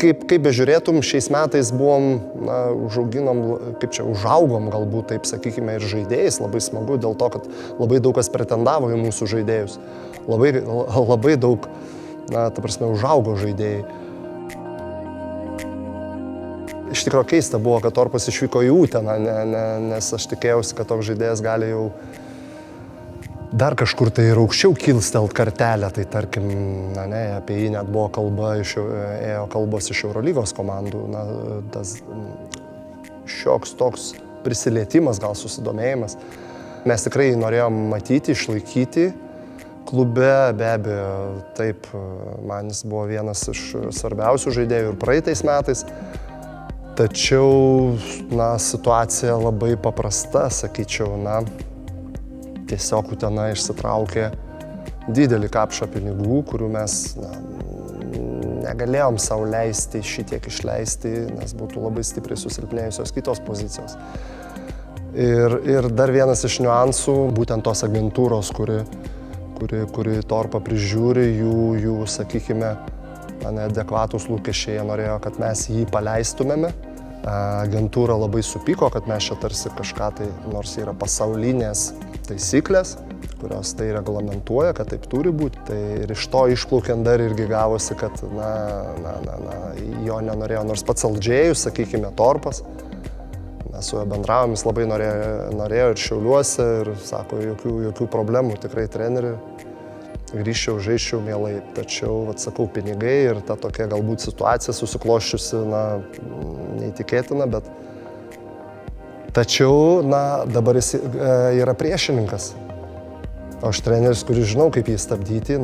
kaip bežiūrėtum, šiais metais buvom, užaugom galbūt, taip sakykime, ir žaidėjais, labai smagu dėl to, kad labai daug kas pretendavo į mūsų žaidėjus. Labai daug, užaugo žaidėjai. Iš tikrųjų keista buvo, kad Torpas išvyko į Uteną, nes aš tikėjausi, kad toks žaidėjas gali jau dar kažkur tai ir aukščiau kilstelt kartelę, tai tarkim, apie jį net buvo kalba, ėjo kalbos iš Eurolygos komandų, tas šioks toks prisilietimas, gal susidomėjimas. Mes tikrai norėjom matyti, išlaikyti klube, be abejo, taip, man jis buvo vienas iš svarbiausių žaidėjų ir praeitais metais. Tačiau, situacija labai paprasta, sakyčiau, tiesiog Utena išsitraukė didelį kapšą pinigų, kurių mes negalėjom sau leisti šitiek išleisti, nes būtų labai stipriai susilpnėjusios kitos pozicijos. Ir dar vienas iš niuansų, būtent tos agentūros, kuri Torpą prižiūri, jų sakykime, neadekvatūs lūkesčiai, jie norėjo, kad mes jį paleistumėme. Agentūra labai supyko, kad mes čia tarsi kažką tai, nors yra pasaulinės taisyklės, kurios tai reglamentuoja, kad taip turi būti. Tai ir iš to išplaukiant dar irgi gavosi, kad jo nenorėjo, nors pats Aldžėjus, sakykime, Torpas. Mes su juo bendravom, jis labai norėjo ir Šiauliuose ir sako, jokių problemų, tikrai treneri. Grįžčiau, žaisčiau mielai, tačiau, sakau, pinigai ir ta tokia galbūt situacija susikloščiusi, neįtikėtina, bet tačiau, dabar jis yra priešininkas. O aš treneris, kuris žinau, kaip jį stabdyti,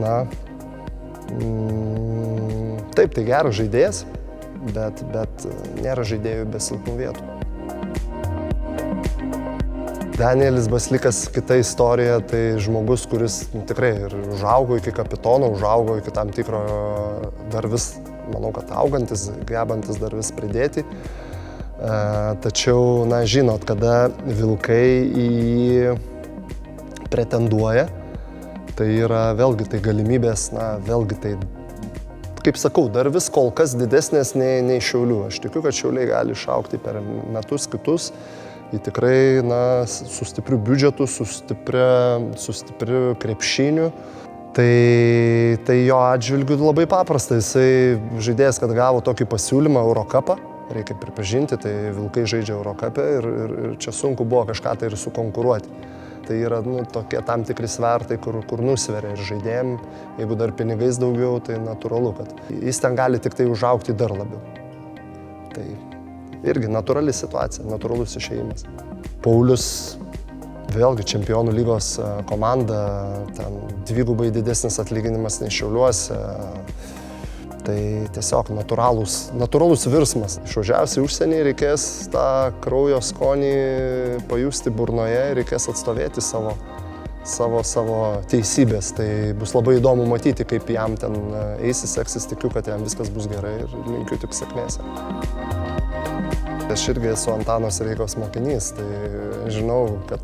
taip, tai geras žaidėjas, bet nėra žaidėjų be silpnų vietų. Danielis Baslikas, kita istorija, tai žmogus, kuris tikrai ir užaugo iki kapitono, užaugo iki tam tikro dar vis, manau, kad augantis, gebantis dar vis pridėti. Tačiau, žinot, kada vilkai į jį pretenduoja, tai yra vėlgi tai galimybės, vėlgi tai, kaip sakau, dar vis kol kas didesnės nei Šiaulių. Aš tikiu, kad Šiauliai gali išaugti per metus kitus. Į tikrai, su stipriu biudžetu, su stipriu krepšiniu. Tai jo atžvilgiu labai paprasta. Jisai žaidėjas, kad gavo tokį pasiūlymą Eurocupą, reikia pripažinti, tai vilkai žaidžia Eurocupę ir čia sunku buvo kažką tai ir sukonkuruoti. Tai yra tokie tam tikri svertai, kur nusveria ir žaidėjim. Jeigu dar pinigais daugiau, tai natūralu, kad jis ten gali tik tai užaugti dar labiau. Tai irgi natūrali situacija, natūralus išėjimas. Paulius, vėlgi čempionų lygos komanda, ten dvigubai didesnis atlyginimas nei Šiauliuose. Tai tiesiog natūralus virsmas. Išvažiavus į užsienį reikės tą kraujo skonį pajusti burnoje, reikės atstovėti savo teisybės. Tai bus labai įdomu matyti, kaip jam ten seksis, tikiu, kad jam viskas bus gerai ir linkiu tik sėkmės. Aš irgi esu Antano Sereikos mokinys, tai žinau, kad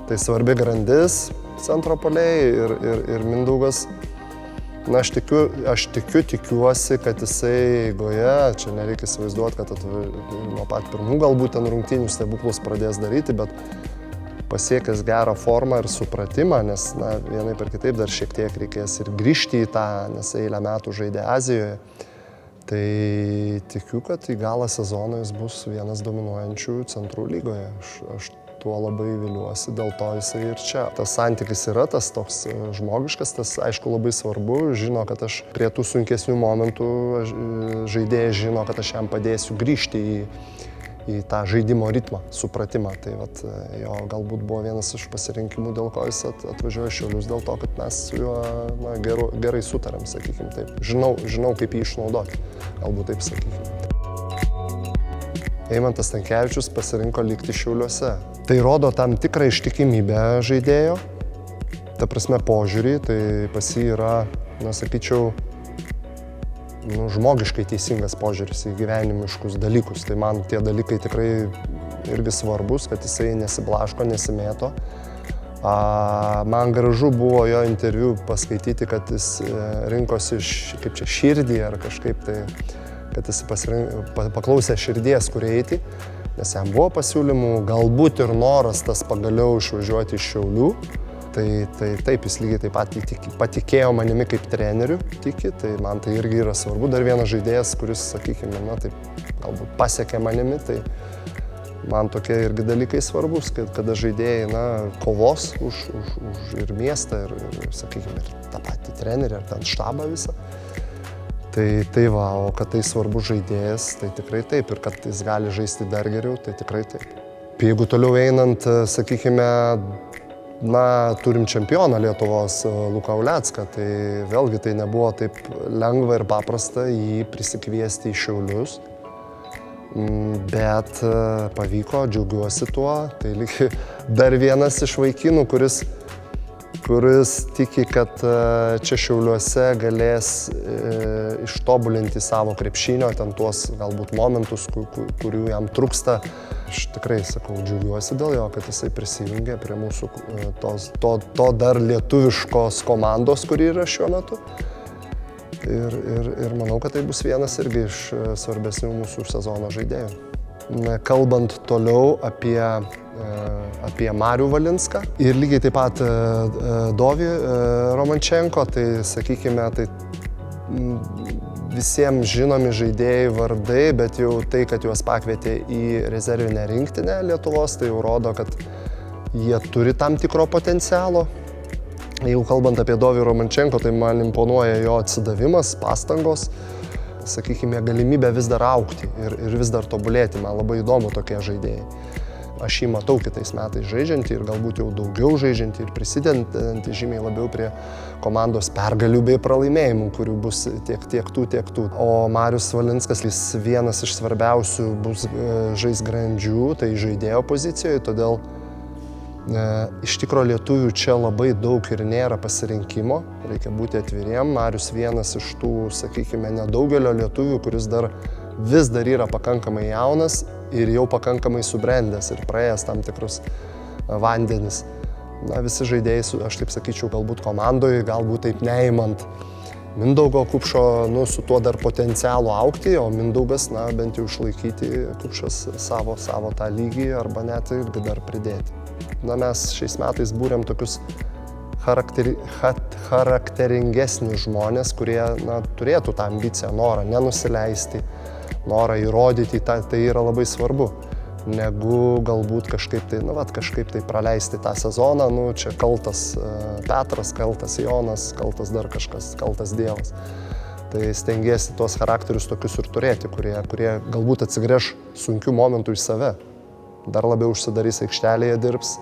tai svarbi grandis centro puolėjai ir Mindaugas. Aš tikiuosi, kad jisai eigoje, čia nereikia įsivaizduoti, kad nuo pat pirmų galbūt ten rungtynių stebuklus pradės daryti, bet pasiekęs gerą formą ir supratimą, nes vienaip ir kitaip dar šiek tiek reikės ir grįžti į tą, nes eilę metų žaidė Azijoje. Tai tikiu, kad į galą sezono jis bus vienas dominuojančių centrų lygoje. Aš tuo labai viliuosi, dėl to jisai ir čia. Tas santykis yra tas toks žmogiškas, tas aišku labai svarbu. Žino, kad aš prie tų sunkesnių momentų žaidėjas žino, kad aš jam padėsiu grįžti į tą žaidimo ritmą, supratimą. Tai jo galbūt buvo vienas iš pasirinkimų, dėl ko jis atvažiuoja Šiaulius, dėl to, kad mes su juo gerai sutarėm, sakykim taip. Žinau, kaip jį išnaudoti, galbūt taip sakykim. Eimantas Stankevičius pasirinko likti Šiauliuose. Tai rodo tam tikrą ištikimybę žaidėjo, ta prasme požiūrį, tai pas jį yra, sakyčiau, žmogiškai teisingas požiūris į gyvenimiškus dalykus. Tai man tie dalykai tikrai irgi svarbus, kad jisai nesiblaško, nesimėto. Man gražu buvo jo interviu paskaityti, kad jis rinkosi širdį ar kažkaip tai kad jis paklausė širdies, kur eiti, nes jam buvo pasiūlymų, galbūt ir noras tas pagaliau išvažiuoti iš Šiaulių. Tai taip, jis lygiai taip pat patikėjo manimi kaip treneriu, tai man tai irgi yra svarbu. Dar vienas žaidėjas, kuris, sakykime, taip galbūt pasiekė manimi, tai man tokie irgi dalykai svarbus, kada žaidėjai kovos už ir miestą, ir sakykime, ir tą patį trenerį, ar ten štabą visą. Tai va, o kad tai svarbus žaidėjas, tai tikrai taip, ir kad jis gali žaisti dar geriau, tai tikrai taip. Jeigu toliau einant, sakykime, turim čempioną Lietuvos Luką Ulecką, tai vėlgi tai nebuvo taip lengva ir paprasta jį prisikviesti į Šiaulius. Bet pavyko, džiaugiuosi tuo. Tai lygiai dar vienas iš vaikinų, kuris tiki, kad čia Šiauliuose galės ištobulinti savo krepšinio, ten tuos galbūt momentus, kurių jam trūksta. Aš tikrai sakau, džiaugiuosi dėl jo, kad jisai prisijungė prie mūsų to dar lietuviškos komandos, kuri yra šiuo metu. Ir manau, kad tai bus vienas irgi iš svarbesnių mūsų sezono žaidėjų. Kalbant toliau apie Marių Valinską ir lygiai taip pat Dovį Romančenko, tai sakykime, tai visiems žinomi žaidėjai vardai, bet jau tai, kad juos pakvietė į rezervinę rinktinę Lietuvos, tai jau rodo, kad jie turi tam tikro potencialo. Jeigu kalbant apie Dovį Romančenko, tai man imponuoja jo atsidavimas, pastangos, sakykime, galimybė vis dar augti ir vis dar tobulėti. Man labai įdomu tokie žaidėjai. Aš jį matau kitais metais žaidžiantį ir galbūt jau daugiau žaidžiantį ir prisidedantį žymiai labiau prie komandos pergalių bei pralaimėjimų, kurių bus tiek tų. O Marius Valinskas, jis vienas iš svarbiausių bus žais grandžių, tai žaidėjo pozicijoje, todėl iš tikro lietuvių čia labai daug ir nėra pasirinkimo, reikia būti atviriem. Marius vienas iš tų, sakykime, nedaugelio lietuvių, kuris vis dar yra pakankamai jaunas ir jau pakankamai subrendęs ir praėjęs tam tikrus vandenis. Visi žaidėjai, aš taip sakyčiau, galbūt komandoje, galbūt taip neimant Mindaugo Kupšo, su tuo dar potencialu augti, o Mindaugas, bent jau išlaikyti Kupšas savo tą lygį arba net irgi dar pridėti. Mes šiais metais būrėm tokius charakteringesnius žmonės, kurie turėtų tą ambiciją, norą nenusileisti, norą įrodyti, tai yra labai svarbu, negu galbūt kažkaip tai praleisti tą sezoną, čia kaltas Petras, kaltas Jonas, kaltas dar kažkas, kaltas Dievas. Tai stengiesi tuos charakterius tokius ir turėti, kurie galbūt atsigręš sunkių momentų į save. Dar labiau užsidarys aikštelėje, dirbs,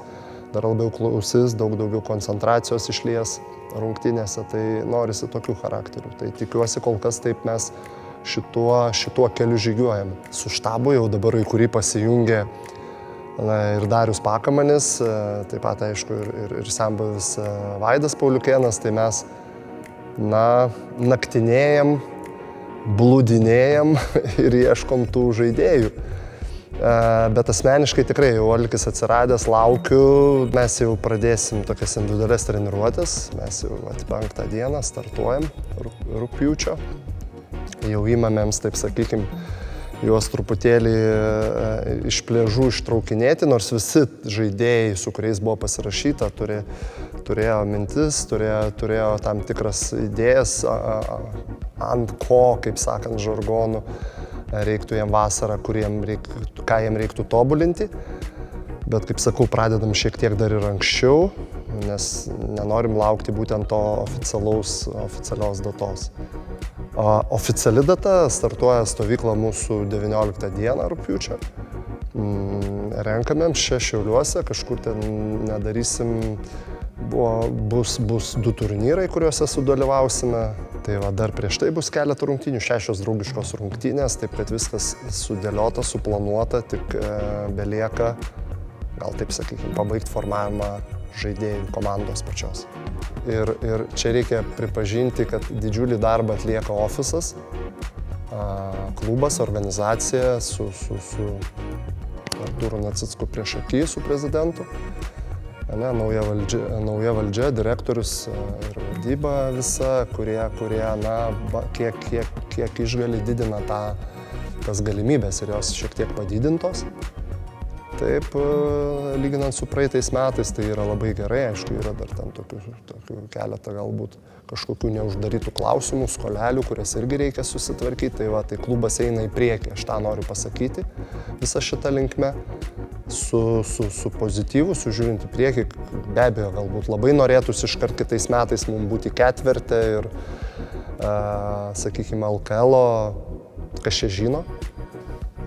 dar labiau klausys, daug daugiau koncentracijos išlies rungtynėse, tai norisi tokių charakterių. Tai tikiuosi, kol kas taip mes šituo keliu žygiuojam. Su štabu jau dabar, į kurį pasijungė ir Darius Pakamanis, taip pat, aišku, ir senbuvis Vaidas Pauliukėnas, tai mes naktinėjam, blūdinėjam ir ieškom tų žaidėjų. Bet asmeniškai tikrai jau Alkis atsiradęs, laukiu, mes jau pradėsim tokias individualias treniruotės, mes jau 5 dieną startuojam rugpjūčio, jau įmamėms, taip sakykim, juos truputėlį iš pliažų ištraukinėti, nors visi žaidėjai, su kuriais buvo pasirašyta, turėjo mintis, turėjo tam tikras idėjas, ant ko, kaip sakant, žargonu, reiktų jiem vasarą, ką jiem reiktų tobulinti. Bet, kaip sakau, pradedam šiek tiek dar ir anksčiau, nes nenorim laukti būtent to oficialios datos. Oficiali data startuoja stovykla mūsų 19 dieną rugpjūčio. Renkamėm čia Šiauliuose, kažkur ten nedarysim, bus 2 turnyrai, kuriuose sudalyvausime. Tai dar prieš tai bus keletą rungtynių, 6 draugiškos rungtynės, taip kad viskas sudėliota, suplanuota, tik belieka, gal taip sakykime, pabaigti formavimą žaidėjų komandos pačios. Ir čia reikia pripažinti, kad didžiulį darbą atlieka ofisas, klubas, organizacija su Artūru Nacicku priešaky, su prezidentu. Nauja valdžia, direktorius ir valdyba visa, kurie kiek išgali didina tas galimybės ir jos šiek tiek padidintos. Taip, lyginant su praeitais metais, tai yra labai gerai, aišku, yra dar ten tokių keletą galbūt kažkokių neuždarytų klausimų, skolelių, kurias irgi reikia susitvarkyti, tai klubas eina į priekį, aš tą noriu pasakyti, visą šitą linkmę, su pozityvu, žiūrint į priekį, be abejo, galbūt labai norėtųsi iškart kitais metais mums būti ketvirtė ir, sakykime, LKL-o, kas čia žino,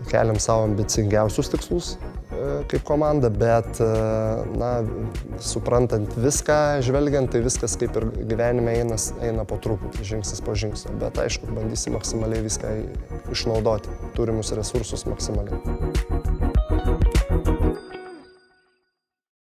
keliam savo ambicingiausius tikslus kaip komanda, bet, suprantant viską, žvelgiant, tai viskas kaip ir gyvenime eina po truputį, žingsnis po žingsnio, bet aišku, bandysim maksimaliai viską išnaudoti, turimus resursus maksimaliai.